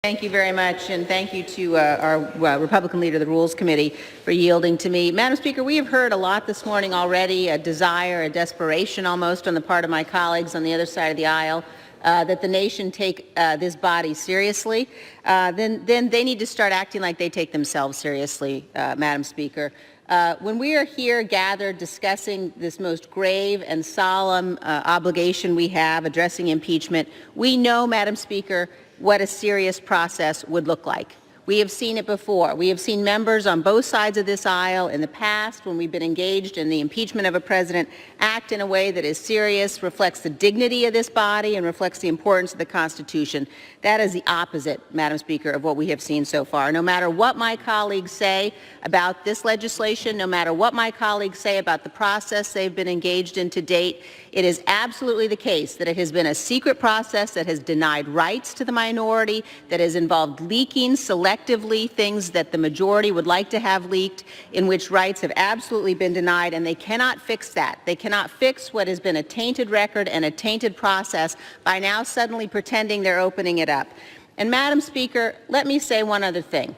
Thank you very much, and thank you to our Republican leader of the Rules Committee for yielding to me. Madam Speaker, we have heard a lot this morning already, a desire, a desperation almost on the part of my colleagues on the other side of the aisle that the nation take this body seriously. Then they need to start acting like they take themselves seriously, Madam Speaker. When we are here gathered discussing this most grave and solemn obligation we have, addressing impeachment, we know, Madam Speaker, what a serious process would look like. We have seen it before. We have seen members on both sides of this aisle in the past, when we've been engaged in the impeachment of a president, act in a way that is serious, reflects the dignity of this body, and reflects the importance of the Constitution. That is the opposite, Madam Speaker, of what we have seen so far. No matter what my colleagues say about this legislation, no matter what my colleagues say about the process they've been engaged in to date, it is absolutely the case that it has been a secret process that has denied rights to the minority, that has involved leaking selectively things that the majority would like to have leaked, in which rights have absolutely been denied, and they cannot fix that. They cannot fix what has been a tainted record and a tainted process by now suddenly pretending they're opening it up. And Madam Speaker, let me say one other thing.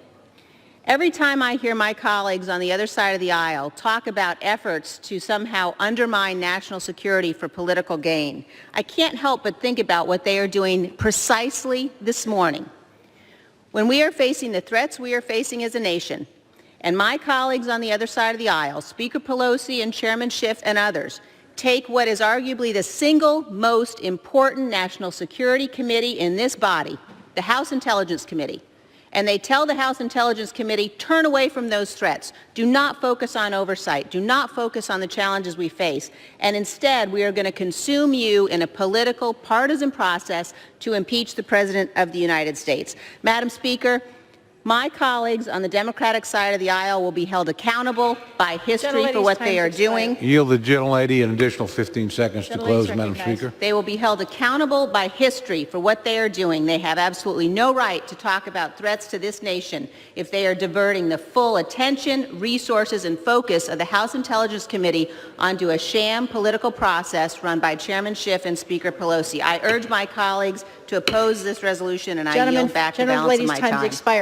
Every time I hear my colleagues on the other side of the aisle talk about efforts to somehow undermine national security for political gain, I can't help but think about what they are doing precisely this morning. When we are facing the threats we are facing as a nation, and my colleagues on the other side of the aisle, Speaker Pelosi and Chairman Schiff and others, take what is arguably the single most important national security committee in this body, the House Intelligence Committee, and they tell the House Intelligence Committee, turn away from those threats. Do not focus on oversight. Do not focus on the challenges we face. And instead, we are going to consume you in a political, partisan process to impeach the President of the United States. Madam Speaker, my colleagues on the Democratic side of the aisle will be held accountable by history for what they are doing. Yield the gentlelady an additional 15 seconds to close, Madam Speaker. They will be held accountable by history for what they are doing. They have absolutely no right to talk about threats to this nation if they are diverting the full attention, resources, and focus of the House Intelligence Committee onto a sham political process run by Chairman Schiff and Speaker Pelosi. I urge my colleagues to oppose this resolution, and I yield back the balance of my time.